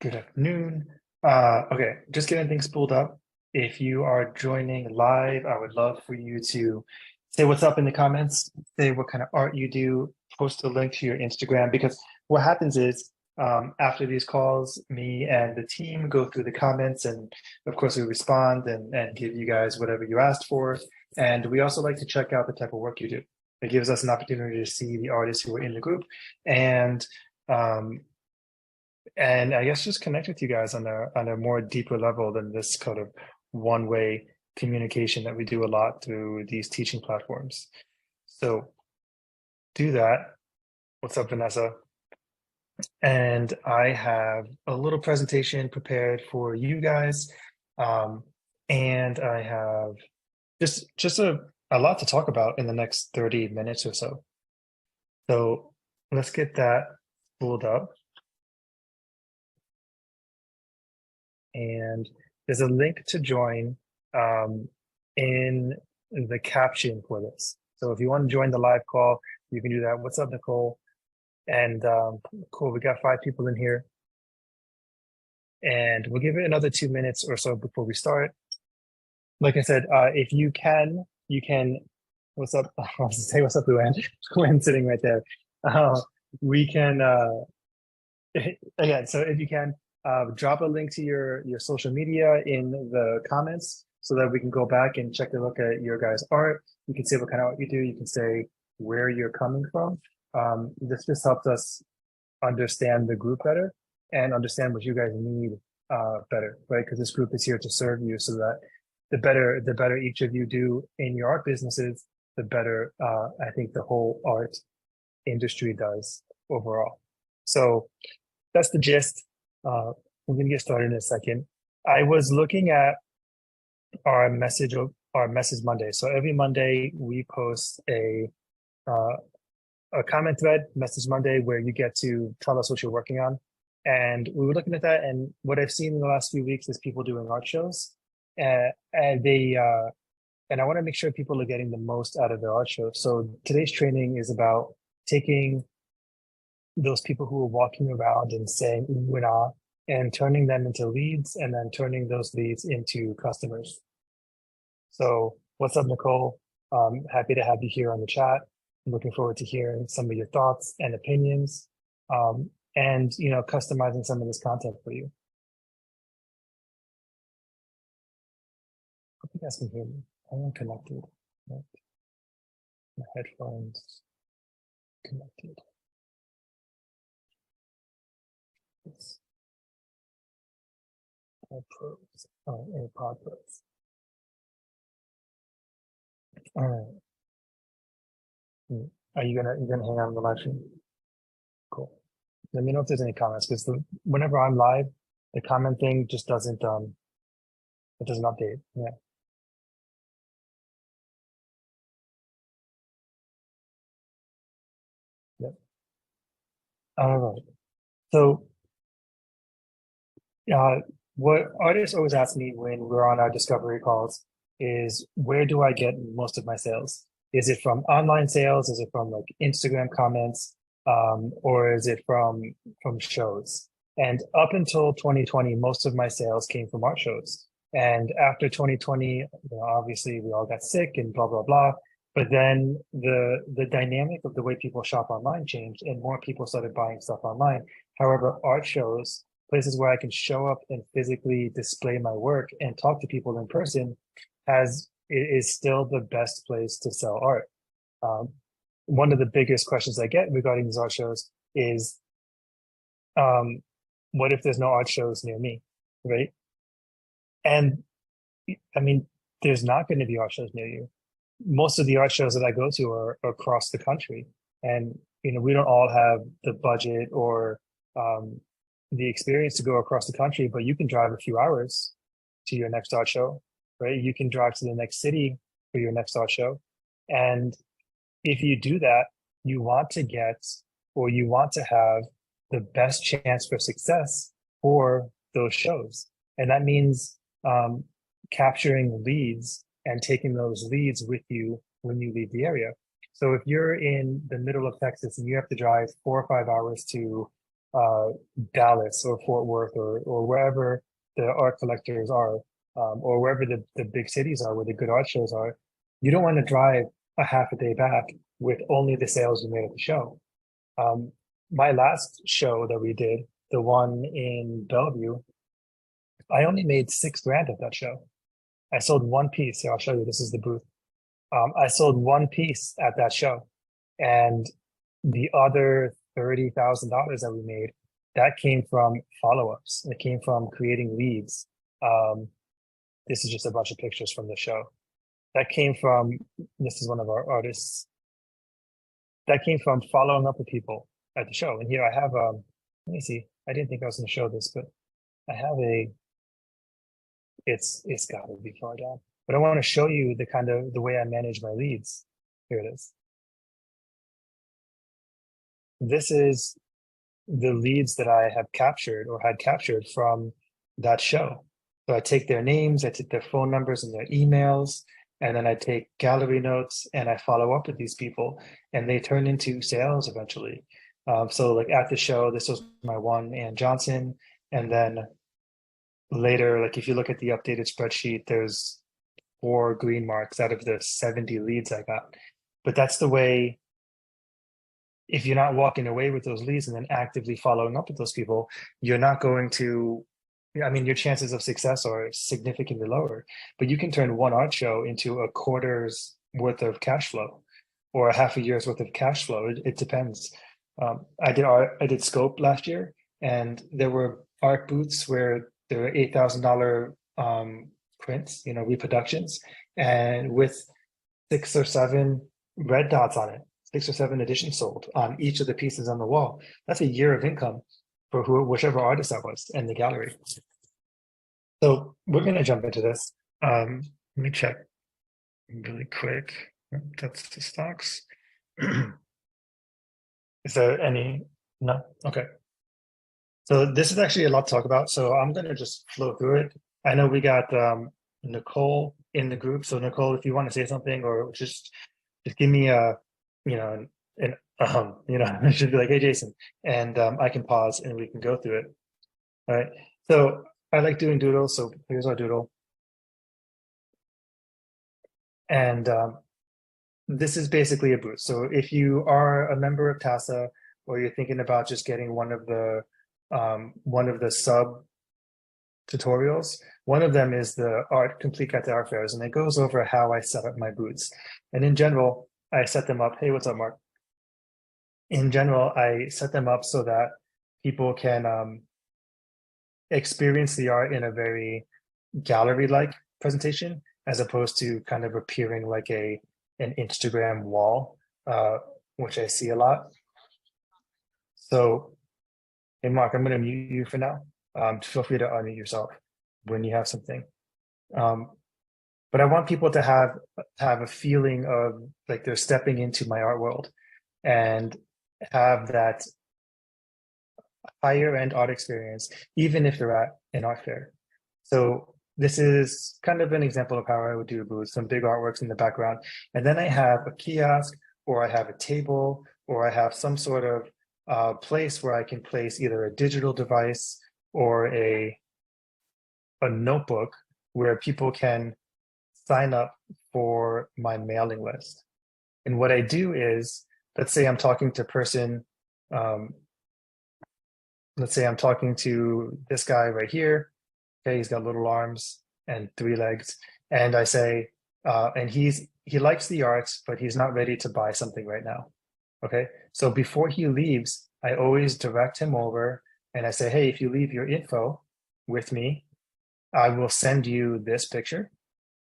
Good afternoon. Okay, just getting things pulled up. If you are joining live, I would love for you to say what's up in the comments, say what kind of art you do, post a link to your Instagram, because what happens is after these calls, me and the team go through the comments, and of course we respond and give you guys whatever you asked for. And we also like to check out the type of work you do. It gives us an opportunity to see the artists who are in the group and um, and I guess just connect with you guys on a more deeper level than this kind of one-way communication that we do a lot through these teaching platforms. So do that. What's up, Vanessa? And I have a little presentation prepared for you guys. And I have just a lot to talk about in the next 30 minutes or so. So let's get that pulled up. And there's a link to join in the caption for this. So if you want to join the live call, you can do that. What's up, Nicole? And cool, we got 5 people in here. And we'll give it another 2 minutes or so before we start. Like I said, if you can, what's up? I'll say what's up, Luann. Luann's sitting right there. We can, again, so if you can, drop a link to your social media in the comments so that we can go back and check a look at your guys' art. You can say what kind of art you do. You can say where you're coming from. This just helps us understand the group better and understand what you guys need better, right? Because this group is here to serve you, so that the better each of you do in your art businesses, the better I think the whole art industry does overall. So that's the gist. We're gonna get started in a second. I was looking at our message Monday. So every Monday we post a comment thread, Message Monday, where you get to tell us what you're working on. And we were looking at that, and what I've seen in the last few weeks is people doing art shows, and I want to make sure people are getting the most out of their art shows. So today's training is about taking those people who are walking around and saying ooh and ah, and turning them into leads, and then turning those leads into customers. So what's up, Nicole? Happy to have you here on the chat. I'm looking forward to hearing some of your thoughts and opinions, and customizing some of this content for you. I think you guys can hear me. I am connected. Right? My headphones connected. Yes. AirPods. AirPod Pros. All right. Are you gonna hang out on the live stream? Cool. Let me know if there's any comments, because whenever I'm live, the comment thing just doesn't it doesn't update. Yeah. Yep. All right. So what artists always ask me when we're on our discovery calls is, where do I get most of my sales? Is it from online sales? Is it from like Instagram comments? Or is it from shows? And up until 2020, most of my sales came from art shows. And after 2020, obviously we all got sick and blah, blah, blah. But then the dynamic of the way people shop online changed, and more people started buying stuff online. However, art shows, places where I can show up and physically display my work and talk to people in person, is still the best place to sell art. One of the biggest questions I get regarding these art shows is, what if there's no art shows near me, right? And I mean, there's not going to be art shows near you. Most of the art shows that I go to are across the country, and we don't all have the budget or the experience to go across the country, but you can drive a few hours to your next art show, right? You can drive to the next city for your next art show. And if you do that, you want to get, or you want to have, the best chance for success for those shows. And that means capturing leads and taking those leads with you when you leave the area. So if you're in the middle of Texas and you have to drive 4 or 5 hours to Dallas or Fort Worth or wherever the art collectors are, or wherever the big cities are where the good art shows are, you don't want to drive a half a day back with only the sales you made at the show. Um, my last show that we did, the one in Bellevue, I only made $6,000 at that show. I sold one piece. Here, I'll show you. This is the booth. I sold one piece at that show, and the other $30,000 that we made, that came from follow-ups. It came from creating leads. This is just a bunch of pictures from the show. That came from, this is one of our artists. That came from following up with people at the show. And here I have, let me see. I didn't think I was going to show this, but I have it's got to be far down. But I want to show you the way I manage my leads. Here it is. This is the leads that I have captured or had captured from that show. So I take their names, I take their phone numbers and their emails, and then I take gallery notes and I follow up with these people, and they turn into sales eventually. So like at the show, this was my one, Ann Johnson, and then later, like if you look at the updated spreadsheet, there's 4 green marks out of the 70 leads I got. But that's the way, if you're not walking away with those leads and then actively following up with those people, you're not going to, I mean, your chances of success are significantly lower. But you can turn one art show into a quarter's worth of cash flow or a half a year's worth of cash flow. It depends. I did Scope last year, and there were art booths where there were $8,000 prints, reproductions, and with 6 or 7 red dots on it, 6 or 7 editions sold on each of the pieces on the wall. That's a year of income for whichever artist that was in the gallery. So we're going to jump into this. Let me check really quick. That's the stocks. Is there any? No? Okay. So this is actually a lot to talk about. So I'm going to just flow through it. I know we got Nicole in the group. So Nicole, if you want to say something or just give me a, I should be like, hey, Jason, and I can pause and we can go through it. All right. So I like doing doodles. So here's our doodle. And this is basically a booth. So if you are a member of TASA or you're thinking about just getting one of the sub tutorials, one of them is the Complete Guide to Art Fairs, and it goes over how I set up my booths. And in general, I set them up. Hey, what's up, Mark? In general, I set them up so that people can experience the art in a very gallery-like presentation, as opposed to kind of appearing like an Instagram wall, which I see a lot. So, hey, Mark, I'm going to mute you for now. Feel free to unmute yourself when you have something. But I want people to have a feeling of like they're stepping into my art world and have that higher end art experience, even if they're at an art fair. So this is kind of an example of how I would do a booth, some big artworks in the background. And then I have a kiosk, or I have a table, or I have some sort of place where I can place either a digital device or a notebook where people can sign up for my mailing list. And what I do is, let's say I'm talking to person, let's say I'm talking to this guy right here. Okay, he's got little arms and 3 legs. And I say, and he likes the arts, but he's not ready to buy something right now. Okay, so before he leaves, I always direct him over and I say, hey, if you leave your info with me, I will send you this picture.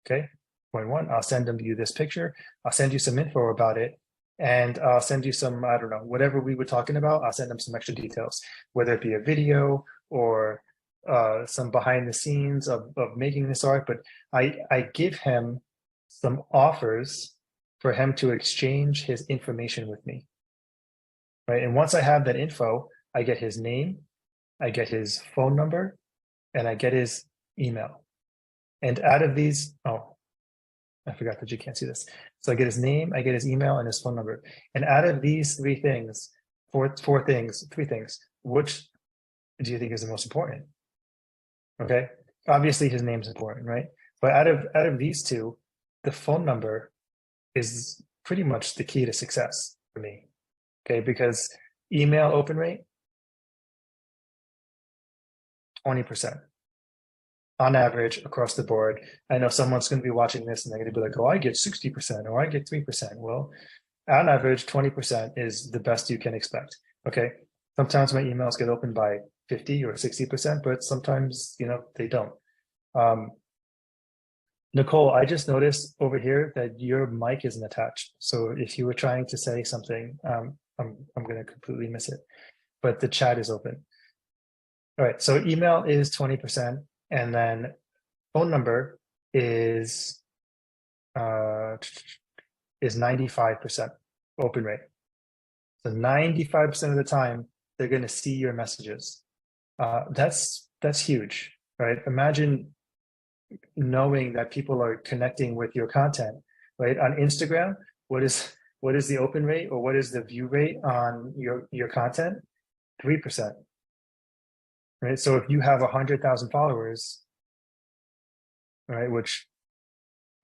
Okay, point 1, I'll send you this picture. I'll send you some info about it. And I'll send you some, I don't know, whatever we were talking about, I'll send them some extra details, whether it be a video or some behind the scenes of making this art. But I give him some offers for him to exchange his information with me. Right. And once I have that info, I get his name, I get his phone number, and I get his email. And out of these, oh, I forgot that you can't see this. So I get his name, I get his email, and his phone number. And out of these 3 things, three things, which do you think is the most important? Okay, obviously his name's important, right? But out of these two, the phone number is pretty much the key to success for me. Okay, because email open rate, 20% on average across the board. I know someone's going to be watching this and they're going to be like, oh, I get 60% or I get 3%. Well, on average, 20% is the best you can expect. Okay. Sometimes my emails get opened by 50 or 60%, but sometimes, they don't. Nicole, I just noticed over here that your mic isn't attached. So if you were trying to say something, I'm going to completely miss it, but the chat is open. All right. So email is 20%. And then phone number is 95% open rate. So 95% of the time, they're going to see your messages. That's huge, right? Imagine knowing that people are connecting with your content, right? On Instagram, what is the open rate or what is the view rate on your content? 3%. Right. So if you have 100,000 followers, right, which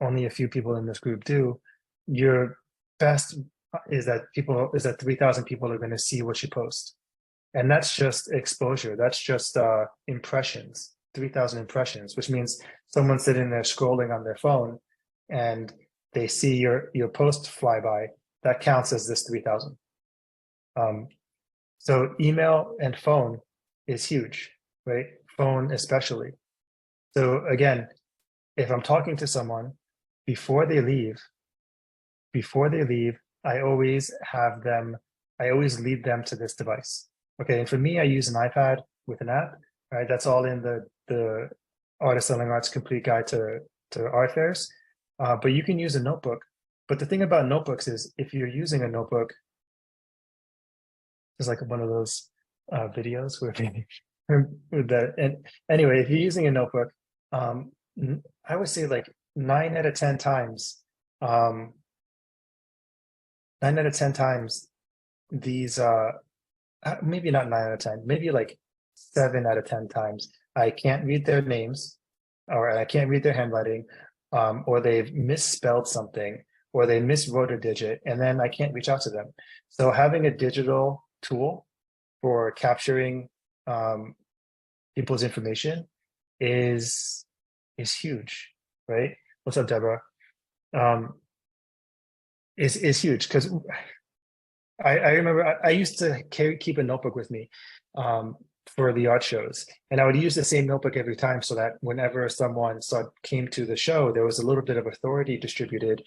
only a few people in this group do, your best is that 3,000 people are going to see what you post. And that's just exposure. That's just impressions, 3,000 impressions, which means someone's sitting there scrolling on their phone and they see your post fly by. That counts as this 3,000. So email and phone is huge, right? Phone especially. So again, if I'm talking to someone before they leave, I always lead them to this device. Okay, and for me, I use an iPad with an app, right? That's all in the Artist Selling Art's Complete Guide to Art Fairs. But you can use a notebook. But the thing about notebooks is if you're using a notebook, it's like one of those videos where and anyway, if you're using a notebook, I would say like 9 out of 10 times, 9 out of 10 times, these maybe not 9 out of 10, maybe like 7 out of 10 times, I can't read their names, or I can't read their handwriting, or they've misspelled something, or they miswrote a digit, and then I can't reach out to them. So having a digital tool for capturing people's information is huge, right? What's up, Deborah? Is huge because I remember I used to keep a notebook with me for the art shows, and I would use the same notebook every time so that whenever someone came to the show, there was a little bit of authority distributed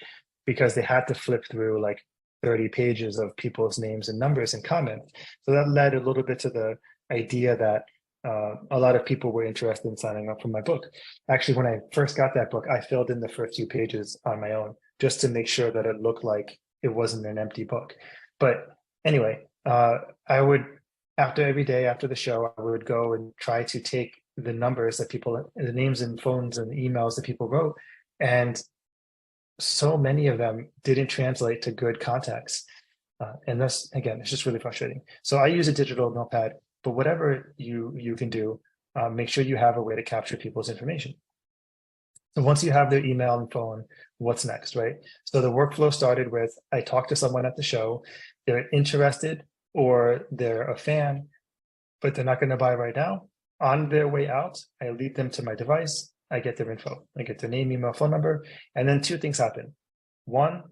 because they had to flip through like 30 pages of people's names and numbers and comments. So that led a little bit to the idea that a lot of people were interested in signing up for my book. Actually, when I first got that book, I filled in the first few pages on my own just to make sure that it looked like it wasn't an empty book. But anyway, I would, after every day after the show, I would go and try to take the numbers that people, the names and phones and emails that people wrote, and so many of them didn't translate to good contacts. And that's, again, it's just really frustrating. So I use a digital notepad, but whatever you can do, make sure you have a way to capture people's information. So once you have their email and phone, what's next, right? So the workflow started with, I talked to someone at the show, they're interested or they're a fan, but they're not going to buy right now. On their way out, I lead them to my device. I get their info. I get their name, email, phone number. And then two things happen. One,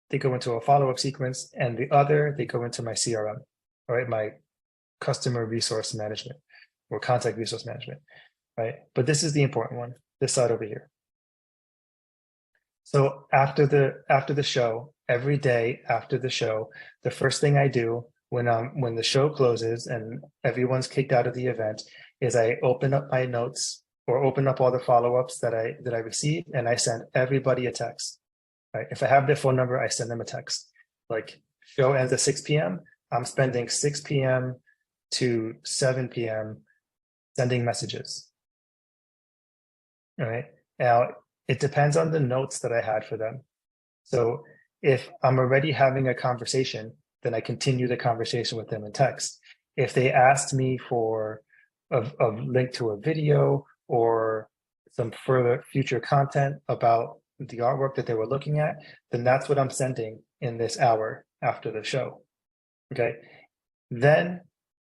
they go into a follow-up sequence, and the other, they go into my CRM, all right, my customer resource management or contact resource management, right? But this is the important one, this side over here. So after the show, every day after the show, the first thing I do when the show closes and everyone's kicked out of the event is I open up my notes or open up all the follow-ups that I received, and I send everybody a text. Right? If I have their phone number, I send them a text. Like, show ends at 6 p.m. I'm spending 6 p.m. to 7 p.m. sending messages. All right. Now, it depends on the notes that I had for them. So if I'm already having a conversation, then I continue the conversation with them in text. If they asked me for a link to a video or some further future content about the artwork that they were looking at, then that's what I'm sending in this hour after the show. Okay. Then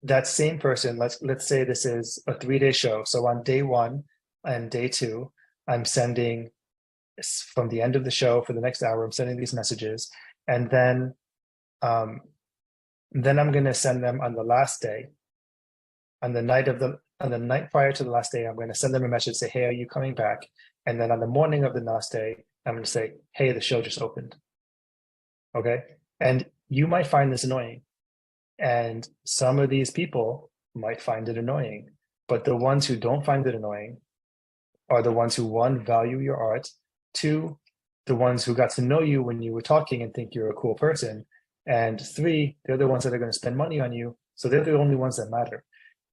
that same person, let's say this is a 3-day show. So on day 1 and day 2, I'm sending from the end of the show for the next hour, I'm sending these messages. And then I'm going to send them on the last day, on the night prior to the last day, I'm going to send them a message, say, hey, are you coming back? And then on the morning of the last day, I'm going to say, hey, the show just opened. Okay. And you might find this annoying. And some of these people might find it annoying. But the ones who don't find it annoying are the ones who, 1, value your art, 2, the ones who got to know you when you were talking and think you're a cool person, and 3, they're the ones that are going to spend money on you. So they're the only ones that matter.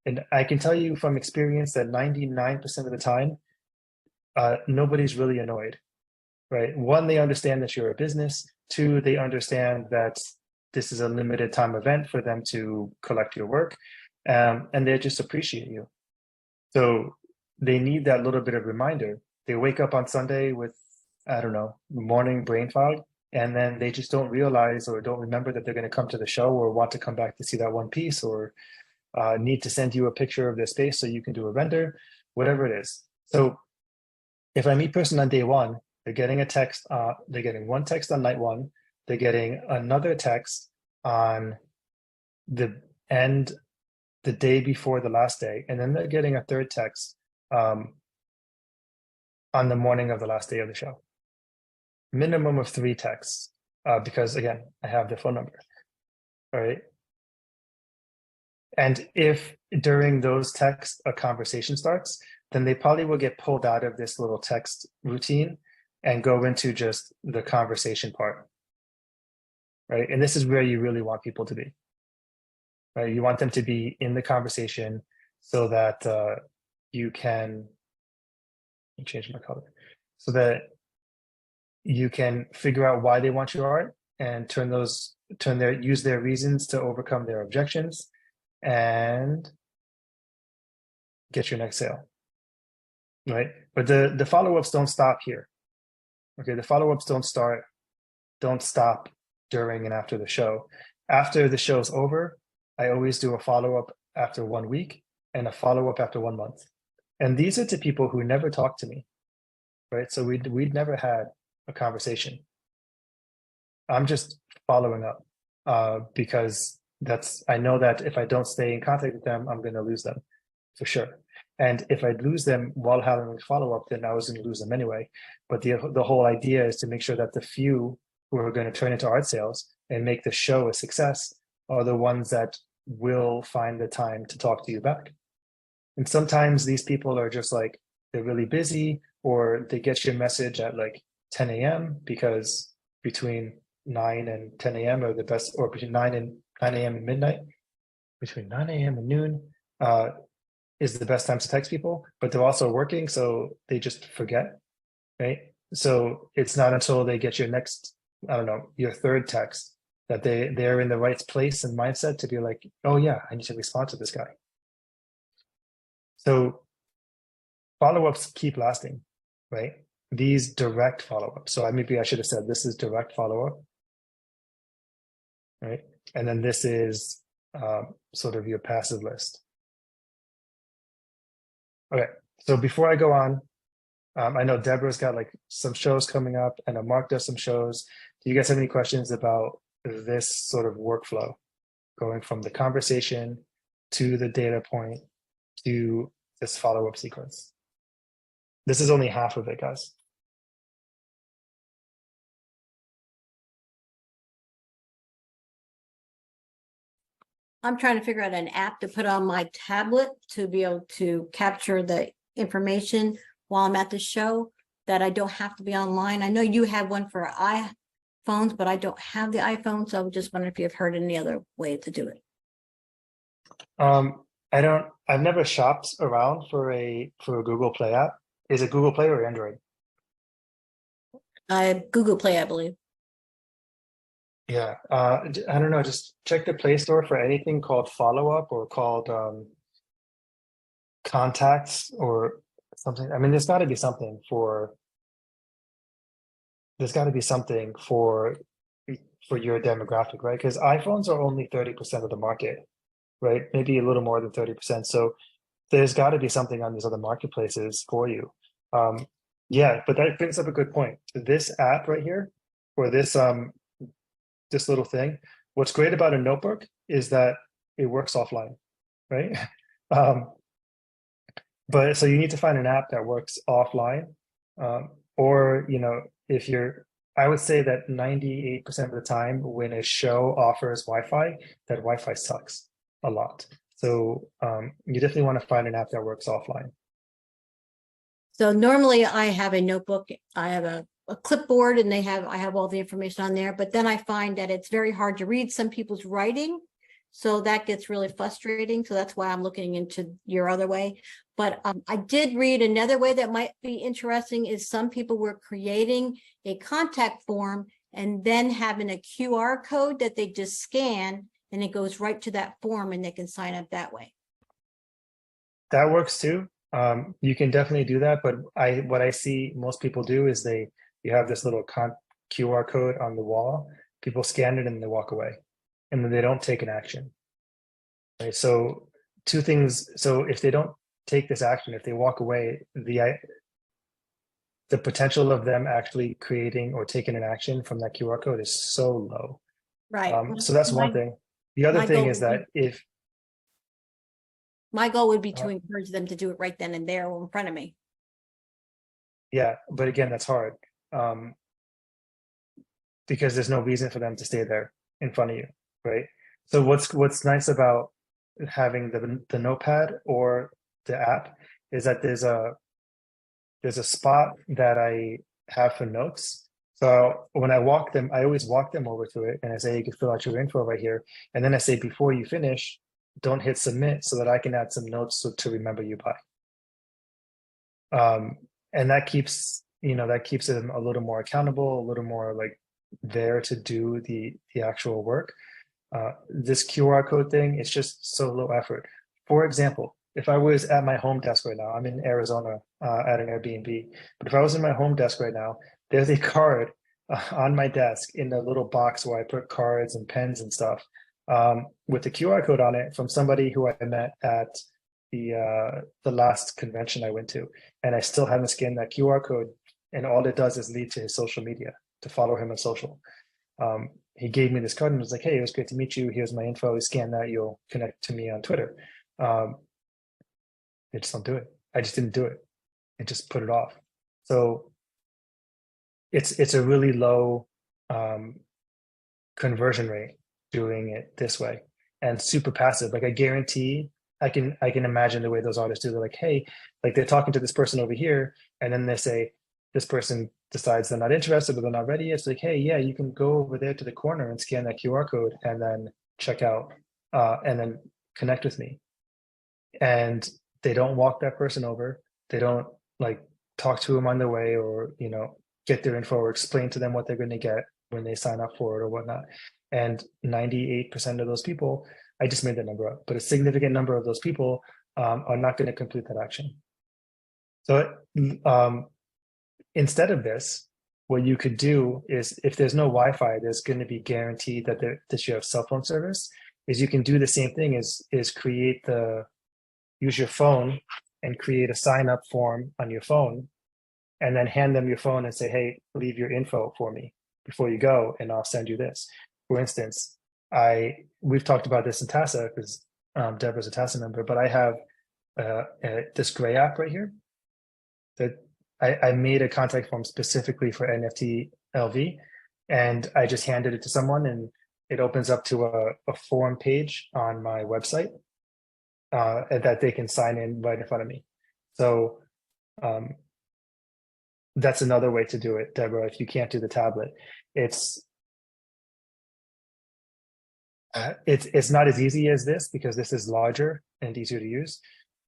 And I can tell you from experience that 99% of the time, nobody's really annoyed, right? 1, they understand that you're a business. 2, they understand that this is a limited time event for them to collect your work, and they just appreciate you. So they need that little bit of reminder. They wake up on Sunday with, I don't know, morning brain fog, and then they just don't realize or don't remember that they're going to come to the show or want to come back to see that one piece, or need to send you a picture of their space so you can do a render, whatever it is. So if I meet person on day 1, they're getting a text, they're getting one text on night 1, they're getting another text on the day before the last day, and then they're getting a third text on the morning of the last day of the show. Minimum of 3 texts, because again, I have their phone number. All right. And if during those texts a conversation starts, then they probably will get pulled out of this little text routine and go into just the conversation part. Right. And this is where you really want people to be. Right. You want them to be in the conversation so that you can change my color, so that you can figure out why they want your art and use their reasons to overcome their objections and get your next sale. Right. But the follow-ups don't stop here. Okay. The follow-ups don't stop during and after the show. After the show's over, I always do a follow-up after 1 week and a follow-up after 1 month. And these are to people who never talked to me, right? So we'd never had a conversation. I'm just following up because I know that if I don't stay in contact with them, I'm going to lose them for sure. And if I lose them while having a follow-up, then I was going to lose them anyway. But the whole idea is to make sure that the few who are going to turn into art sales and make the show a success are the ones that will find the time to talk to you back. And sometimes these people are just like, they're really busy, or they get your message at like 10 a.m. because between 9 and 10 a.m. are the best, or between 9 a.m. and midnight, between 9 a.m. and noon is the best time to text people, but they're also working, so they just forget, right? So it's not until they get your next, I don't know, your third text that they're in the right place and mindset to be like, oh yeah, I need to respond to this guy. So follow-ups keep lasting, right? These direct follow-ups. So maybe I should have said this is direct follow-up, right? And then this is sort of your passive list. Okay, so before I go on, I know Deborah's got like some shows coming up. I know Mark does some shows. Do you guys have any questions about this sort of workflow, going from the conversation to the data point to this follow-up sequence? This is only half of it, guys. I'm trying to figure out an app to put on my tablet to be able to capture the information while I'm at the show, that I don't have to be online. I know you have one for iPhones, but I don't have the iPhone. So I was just wondering if you've heard any other way to do it. I've never shopped around for a Google Play app. Is it Google Play or Android? Google Play, I believe. Yeah, I don't know. Just check the Play Store for anything called follow up or called contacts or something. I mean, there's got to be something for your demographic, right? Because iPhones are only 30% of the market, right? Maybe a little more than 30%. So there's got to be something on these other marketplaces for you. Um, yeah, but that brings up a good point. This app right here, or this little thing, what's great about a notebook is that it works offline, right? Um, but so you need to find an app that works offline, or if you're, I would say that 98% of the time when a show offers Wi-Fi, that Wi-Fi sucks a lot. So you definitely want to find an app that works offline. So normally I have a notebook, I have a clipboard, and I have all the information on there, but then I find that it's very hard to read some people's writing. So that gets really frustrating. So that's why I'm looking into your other way. But I did read another way that might be interesting is some people were creating a contact form and then having a QR code that they just scan and it goes right to that form and they can sign up that way. That works too. You can definitely do that, but what I see most people do is you have this little QR code on the wall. People scan it and they walk away, and then they don't take an action. Right. So two things. So if they don't take this action, if they walk away, the potential of them actually creating or taking an action from that QR code is so low. Right. So that's one thing. The other my thing goal is would that if My goal would be to uh, encourage them to do it right then and there in front of me. yeah, but again, that's hard. Because there's no reason for them to stay there in front of you, right? So what's nice about having the notepad or the app is that there's a spot that I have for notes. So when I walk them, I always walk them over to it and I say, you can fill out your info right here. And then I say, before you finish, don't hit submit so that I can add some notes to remember you by. And that keeps them a little more accountable, a little more like there to do the actual work. This QR code thing, it's just so low effort. For example, if I was at my home desk right now, I'm in Arizona at an Airbnb, but if I was in my home desk right now, there's a card on my desk in a little box where I put cards and pens and stuff with the QR code on it from somebody who I met at the last convention I went to, and I still haven't scanned that QR code, and all it does is lead to his social media to follow him on social. He gave me this card and was like, hey, it was great to meet you. Here's my info. Scan that. You'll connect to me on Twitter. I just don't do it. I just didn't do it. I just put it off. So it's a really low conversion rate doing it this way and super passive. Like I guarantee I can imagine the way those artists do. They're like, hey, like they're talking to this person over here, and then they say, this person decides they're not interested or they're not ready. It's like, hey, yeah, you can go over there to the corner and scan that QR code and then check out and then connect with me. And they don't walk that person over. They don't like talk to them on the way or, get their info or explain to them what they're going to get when they sign up for it or whatnot. And 98% of those people, I just made that number up, but a significant number of those people are not going to complete that action. So instead of this, what you could do is if there's no Wi-Fi, there's going to be guaranteed that you have cell phone service, is you can do the same thing is use your phone and create a sign up form on your phone and then hand them your phone and say, hey, leave your info for me before you go and I'll send you this. For instance, we've talked about this in TASA because Deborah's a TASA member, but I have this gray app right here that I made a contact form specifically for NFT LV, and I just handed it to someone and it opens up to a form page on my website that they can sign in right in front of me. So that's another way to do it, Deborah. If you can't do the tablet, it's not as easy as this because this is larger and easier to use,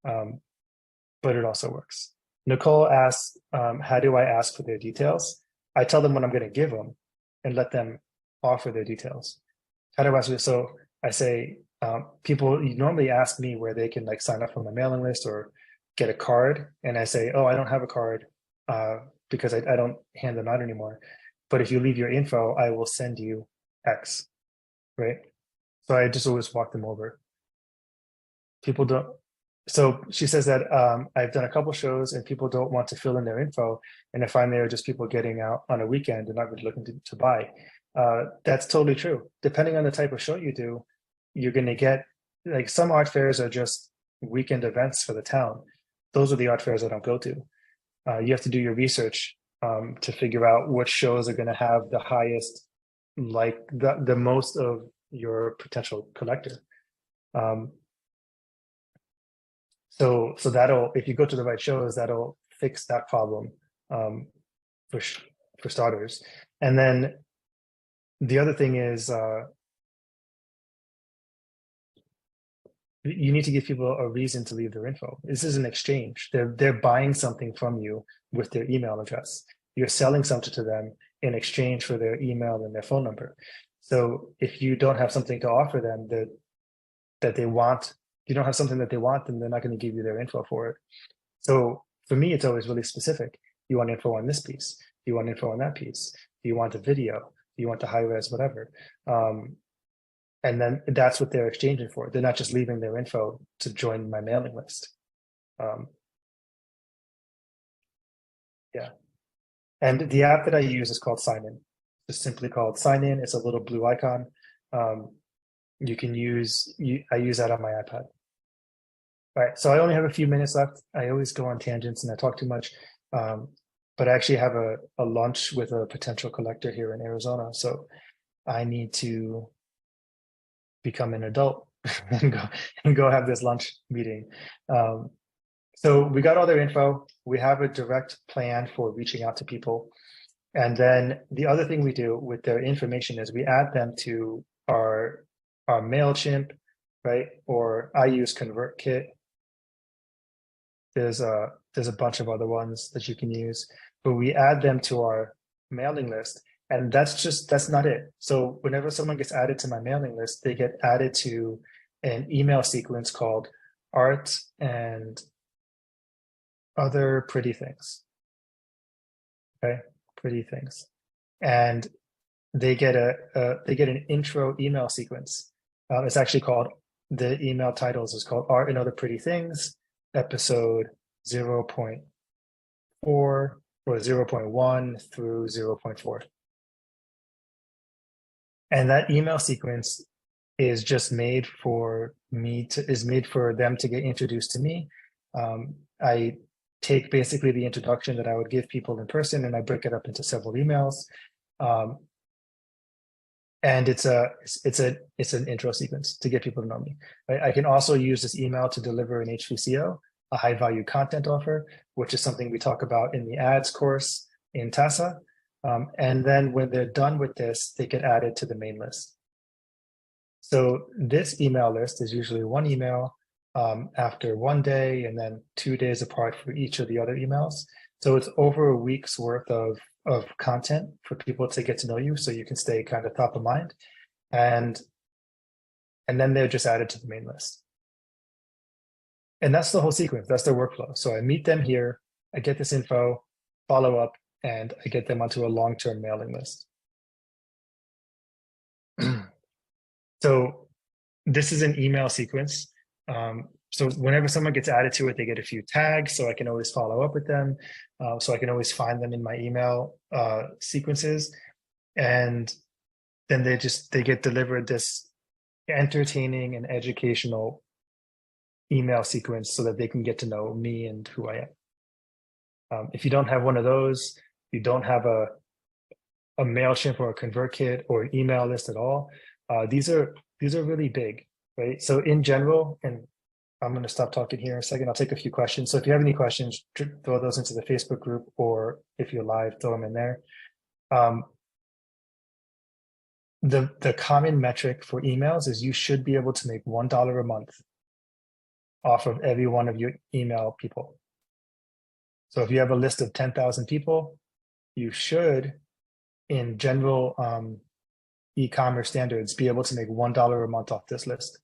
but it also works. Nicole asks, how do I ask for their details? I tell them what I'm going to give them and let them offer their details. How do I ask you? So I say, people normally ask me where they can like sign up for my mailing list or get a card. And I say, oh, I don't have a card because I don't hand them out anymore. But if you leave your info, I will send you X, right? So I just always walk them over. People don't. So she says that I've done a couple shows and people don't want to fill in their info. And I find they're just people getting out on a weekend and not really looking to buy. That's totally true. Depending on the type of show you do, you're going to get like some art fairs are just weekend events for the town. Those are the art fairs I don't go to. You have to do your research to figure out which shows are going to have the highest, like the most of your potential collector. So that'll, if you go to the right shows, that'll fix that problem for starters. And then the other thing is you need to give people a reason to leave their info. This is an exchange. They're buying something from you with their email address. You're selling something to them in exchange for their email and their phone number. So if you don't have something to offer them that they want, you don't have something that they want, then they're not going to give you their info for it. So for me, it's always really specific. You want info on this piece. You want info on that piece. Do you want a video? Do you want the high res, whatever? And then that's what they're exchanging for. They're not just leaving their info to join my mailing list. Yeah. And the app that I use is called Sign In. It's simply called Sign In. It's a little blue icon. You can use, I use that on my iPad. All right, so I only have a few minutes left. I always go on tangents and I talk too much. But I actually have a lunch with a potential collector here in Arizona. So I need to become an adult and go have this lunch meeting. So we got all their info. We have a direct plan for reaching out to people. And then the other thing we do with their information is we add them to our MailChimp, right? Or I use ConvertKit. There's a bunch of other ones that you can use, but we add them to our mailing list. And that's not it. So whenever someone gets added to my mailing list, they get added to an email sequence called Art and Other Pretty Things. Okay, pretty things. And they get an intro email sequence. It's actually called, the email titles is called Art and Other Pretty Things, episode 0.4 or 0.1 through 0.4. And that email sequence is just made for them to get introduced to me. I take basically the introduction that I would give people in person and I break it up into several emails. And it's an intro sequence to get people to know me. I can also use this email to deliver an HVCO, a high value content offer, which is something we talk about in the ads course in TASA. And then when they're done with this, they get added to the main list. So this email list is usually one email after one day and then 2 days apart for each of the other emails. So it's over a week's worth of content for people to get to know you so you can stay kind of top of mind. And then they're just added to the main list. And that's the whole sequence. That's their workflow. So I meet them here, I get this info, follow up, and I get them onto a long-term mailing list. So this is an email sequence. So whenever someone gets added to it, they get a few tags, so I can always follow up with them. So I can always find them in my email sequences. And then they get delivered this entertaining and educational email sequence so that they can get to know me and who I am. If you don't have one of those, you don't have a MailChimp or a ConvertKit or an email list at all, these are really big, right? So in general, and I'm going to stop talking here in a second. I'll take a few questions. So if you have any questions, throw those into the Facebook group, or if you're live, throw them in there. The common metric for emails is you should be able to make $1 a month off of every one of your email people. So if you have a list of 10,000 people, you should, in general e-commerce standards, be able to make $1 a month off this list.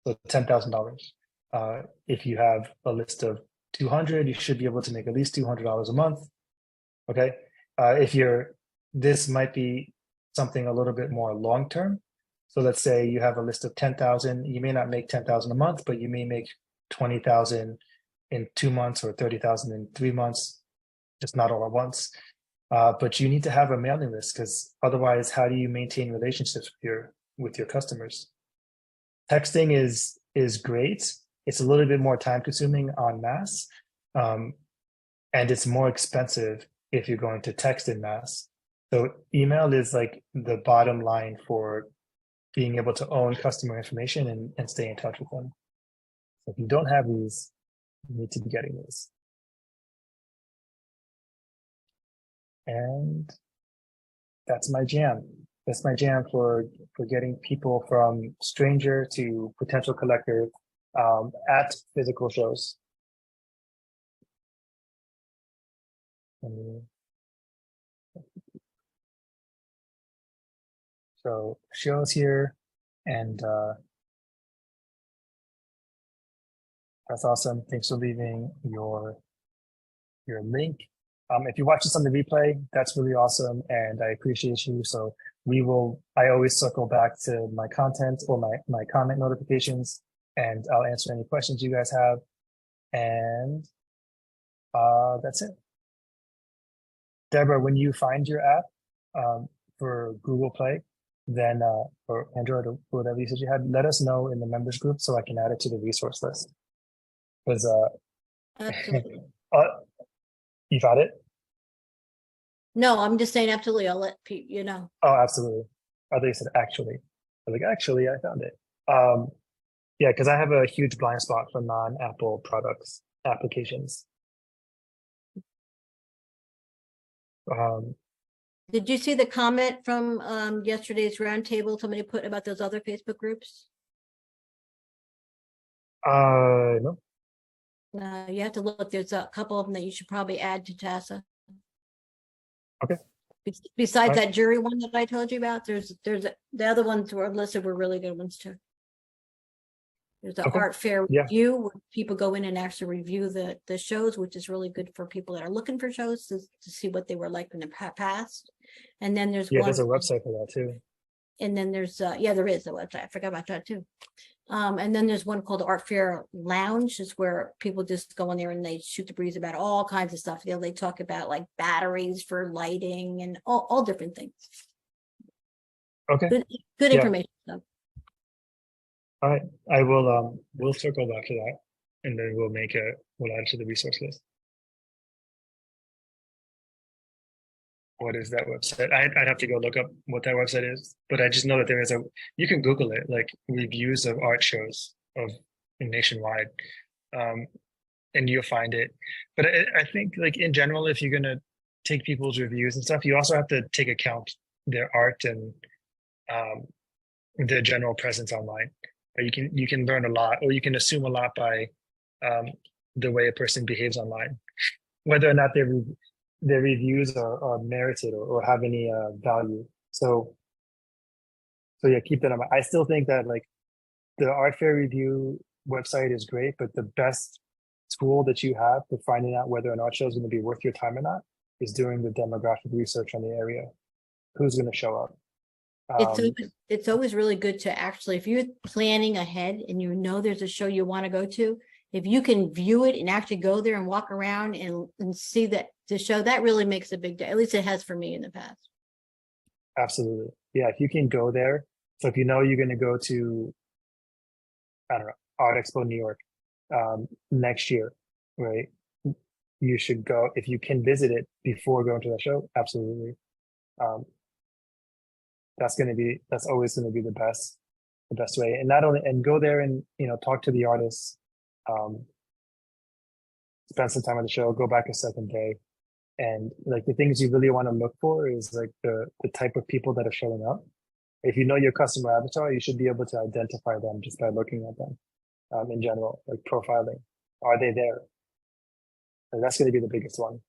So $10,000. If you have a list of 200, you should be able to make at least $200 a month. Okay. If you're, this might be something a little bit more long-term. So let's say you have a list of 10,000, you may not make 10,000 a month, but you may make 20,000 in 2 months or 30,000 in 3 months, just not all at once. But you need to have a mailing list, because otherwise, how do you maintain relationships with your customers? Texting is great. It's a little bit more time consuming en masse, and it's more expensive if you're going to text in mass. So email is like the bottom line for being able to own customer information and stay in touch with them. So if you don't have these, you need to be getting these. And that's my jam. That's my jam for getting people from stranger to potential collector at physical shows. So shows here, and that's awesome. Thanks for leaving your link. If you watch this on the replay, that's really awesome, and I appreciate you. So I always circle back to my content or my comment notifications, and I'll answer any questions you guys have. And that's it. Deborah, when you find your app for Google Play, then or Android or whatever you said you had, let us know in the members group so I can add it to the resource list. Because you got it? No, I'm just saying absolutely. I'll let Pete, you know. Oh, absolutely. I thought you said actually. I was like, actually, I found it. Yeah, because I have a huge blind spot for non-Apple products applications. Did you see the comment from yesterday's roundtable? Somebody put about those other Facebook groups? No. You have to look. There's a couple of them that you should probably add to TASA. Okay. Besides that jury one that I told you about, there's the other ones were listed were really good ones too. There's the art fair review where people go in and actually review the shows, which is really good for people that are looking for shows to see what they were like in the past. And then there's there's a website for that too. And then there's there is a website. I forgot about that too. And then there's one called the Art Fair Lounge, is where people just go in there and they shoot the breeze about all kinds of stuff. You know, they talk about like batteries for lighting and all different things. Okay. Good information stuff. All right. I will we'll circle back to that, and then we'll add it to the resource list. What is that website? I'd have to go look up what that website is, but I just know that there is you can Google it, like reviews of art shows nationwide, and you'll find it. But I think, like, in general, if you're gonna take people's reviews and stuff, you also have to take account their art and their general presence online. You can learn a lot, or you can assume a lot by the way a person behaves online, whether or not their reviews are merited or have any value. So yeah, keep that in mind. I still think that, like, the Art Fair Review website is great, but the best tool that you have for finding out whether an art show is going to be worth your time or not is doing the demographic research on the area. Who's going to show up? It's always really good to actually, if you're planning ahead and you know there's a show you want to go to, if you can view it and actually go there and walk around and see the show, that really makes a big difference. At least it has for me in the past. Absolutely. Yeah, if you can go there. So if you know you're going to go to, I don't know, Art Expo New York next year, right? You should go. If you can visit it before going to the show, absolutely. That's always going to be the best way. And not only, and go there and, talk to the artists, spend some time at the show, go back a second day. And, like, the things you really want to look for is, like, the type of people that are showing up. If you know your customer avatar, you should be able to identify them just by looking at them. In general, like profiling, are they there? And that's going to be the biggest one.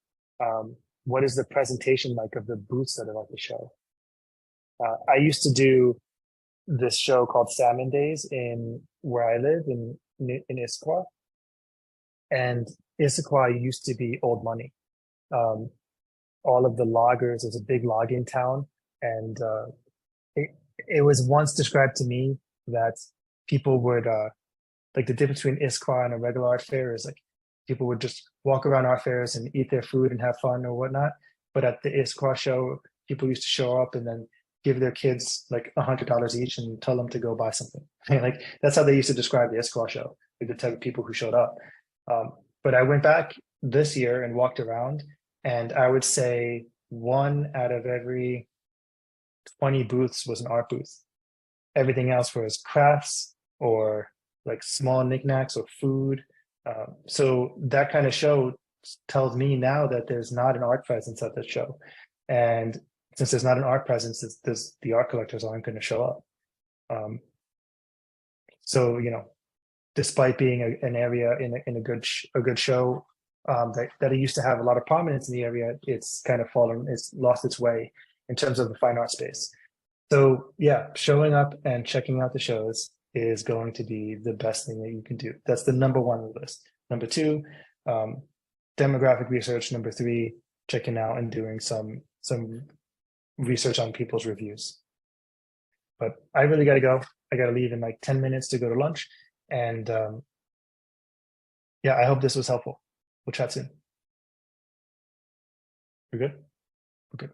What is the presentation like of the booths that are at the show? I used to do this show called Salmon Days in where I live in Issaquah, and Issaquah used to be old money. Um, all of the loggers, there's a big logging town, and it it was once described to me that people would like the difference between Issaquah and a regular art fair is like people would just walk around art fairs and eat their food and have fun or whatnot. But at the Issaquah show, people used to show up and then give their kids like $100 each and tell them to go buy something. Like that's how they used to describe the Issaquah show, like the type of people who showed up. But I went back this year and walked around, and I would say one out of every 20 booths was an art booth. Everything else was crafts or like small knickknacks or food. So that kind of show tells me now that there's not an art presence at the show. And since there's not an art presence, the art collectors aren't going to show up. So, despite being an area in a good show that it used to have a lot of prominence in the area, it's kind of it's lost its way in terms of the fine art space. So yeah, showing up and checking out the shows is going to be the best thing that you can do. That's the number one on the list. Number two, demographic research. Number three, checking out and doing some research on people's reviews. But I really got to go. I got to leave in like 10 minutes to go to lunch. And yeah, I hope this was helpful. We'll chat soon. We're good? Okay.